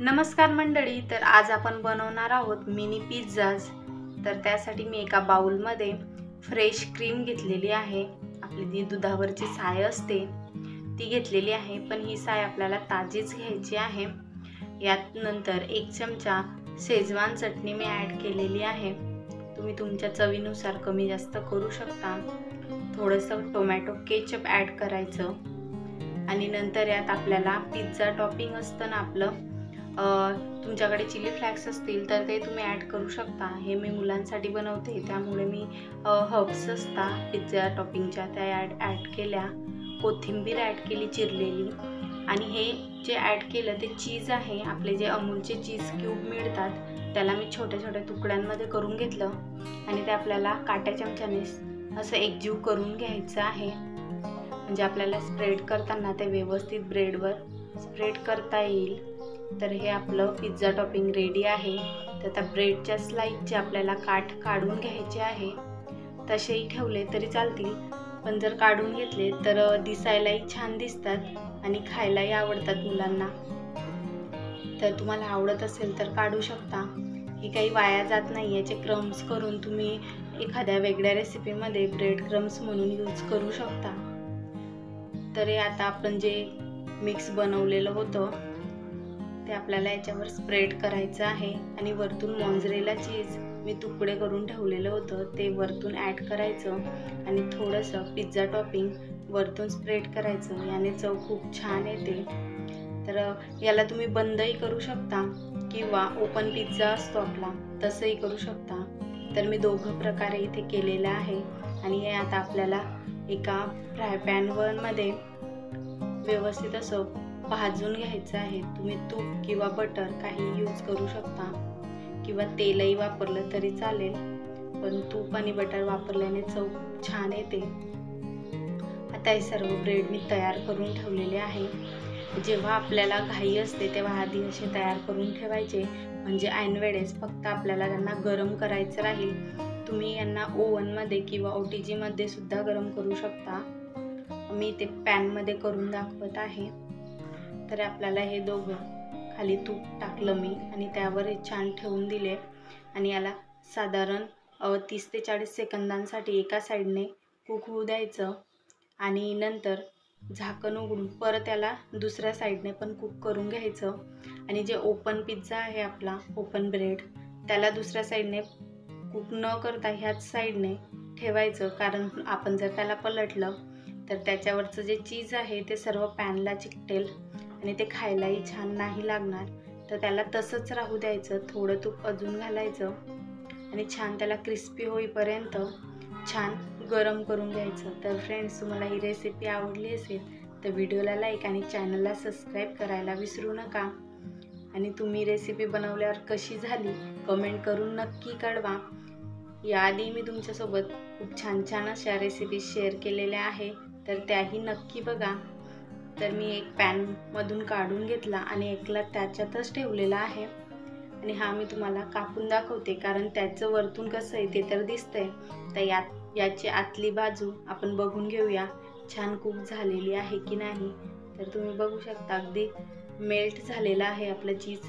नमस्कार मंडळी, तर आज आपण बनवणार आहोत मिनी पिझ्झाज। तर त्यासाठी मी एका बाउलमध्ये फ्रेश क्रीम घेतलेली आहे। आपली जी दुधावरची साय असते ती घेतलेली आहे, पण ही साय आपल्याला ताजीच घ्यायची आहे। यात नंतर 1 चमचा शेजवान चटणी मी ॲड केलेली आहे। तुम्ही तुमच्या चवीनुसार कमी जास्त करू शकता। थोडंसं टोमॅटो केचप ॲड करायचं आणि नंतर यात आपल्याला पिझ्झा टॉपिंग असतं ना आपलं, तुमच्याकडे चिली फ्लॅक्स असतील तर ते तुम्ही ॲड करू शकता। हे मी मुलांसाठी बनवते त्यामुळे मी हर्ब्स असतात पिझ्झा टॉपिंगच्या त्या ॲड केल्या, कोथिंबीर ॲड केली चिरलेली, आणि हे जे ॲड केलं ते चीज आहे, आपले जे अमूलचे चीज क्यूब मिळतात त्याला मी छोट्या छोट्या तुकड्यांमध्ये करून घेतलं आणि ते आपल्याला काट्या चमच्याने असं एकजीव करून घ्यायचं आहे, म्हणजे आपल्याला स्प्रेड करताना ते व्यवस्थित ब्रेडवर स्प्रेड करता येईल। तर हे आपलं पिझ्झा टॉपिंग रेडी आहे। तर त्या ब्रेडच्या स्लाइसचे आपल्याला काठ काढून घ्यायचे आहे। तसेही ठेवले तरी चालतील, पण जर काढून घेतले तर दिसायलाही छान दिसतात आणि खायलाही आवडतात मुलांना। तर तुम्हाला आवडत असेल तर काढू शकता। ही काही वाया जात नाही, याचे क्रम्स करून तुम्ही एखाद्या वेगळ्या रेसिपीमध्ये ब्रेड क्रम्स म्हणून यूज करू शकता। तर हे आता आपण जे मिक्स बनवलेलं होतं ते आपल्याला याच्यावर स्प्रेड करायचं आहे आणि वरतून मोझरेला चीज मी तुकडे करून ठेवलेलं होतं ते वरतून ॲड करायचं आणि थोडंसं पिझ्झा टॉपिंग वरतून स्प्रेड करायचं। याने चव खूप छान येते। तर याला तुम्ही बंदही करू शकता किंवा ओपन पिझ्झा असतो आपला तसंही करू शकता। तर मी दोघं प्रकारे इथे केलेलं आहे आणि हे आता आपल्याला एका फ्राय पॅनमध्ये व्यवस्थित असं भाजून घ्यायचं आहे। तुम्ही तूप किंवा बटर काही यूज करू शकता किंवा तेलही वापरलं तरी चालेल, पण तूप आणि बटर वापरल्याने चव छान येते। आता हे सर्व ब्रेड मी तयार करून ठेवलेले आहे। जेव्हा आपल्याला घाई असते तेव्हा आधी असे तयार करून ठेवायचे, म्हणजे ऐन वेळेस फक्त आपल्याला त्यांना गरम करायचं राहील। तुम्ही यांना ओव्हनमध्ये किंवा OTG मध्ये सुद्धा गरम करू शकता। मी ते पॅनमध्ये करून दाखवत आहे। तर आपल्याला हे दोघं खाली तूप टाकलं मी आणि त्यावर हे छान ठेवून दिले आणि याला साधारण 30 ते 40 सेकंदांसाठी एका साईडने कुक होऊ द्यायचं आणि नंतर झाकण उघडून परत याला दुसऱ्या साईडने पण कुक करून घ्यायचं। आणि जे ओपन पिझ्झा आहे आपला ओपन ब्रेड त्याला दुसऱ्या साईडने कुक न करता ह्याच साईडने ठेवायचं, कारण आपण जर त्याला पलटलं तर त्याच्यावरचं जे चीज आहे ते सर्व पॅनला चिकटेल आणि ते खायलाही छान नाही लागणार। तर त्याला तसंच राहू द्यायचं, थोडं तूप अजून घालायचं आणि छान त्याला क्रिस्पी होईपर्यंत छान गरम करून घ्यायचं। तर फ्रेंड्स, तुम्हाला ही रेसिपी आवडली असेल तर व्हिडिओला लाईक आणि चॅनलला सबस्क्राईब करायला विसरू नका। आणि तुम्ही रेसिपी बनवल्यावर कशी झाली कमेंट करून नक्की कळवा। याआधी मी तुमच्यासोबत खूप छान छान अशा रेसिपी शेअर केलेल्या आहे, तर त्याही नक्की बघा। तर मी एक पॅनमधून काढून घेतला आणि एकला त्याच्यातच ठेवलेला आहे आणि हा मी तुम्हाला कापून दाखवते, कारण त्याचं वरतून कसं आहे ते तर दिसतंय। तर याची आतली बाजू आपण बघून घेऊया छान कुक झालेली आहे की नाही। तर तुम्ही बघू शकता अगदी मेल्ट झालेला आहे आपलं चीज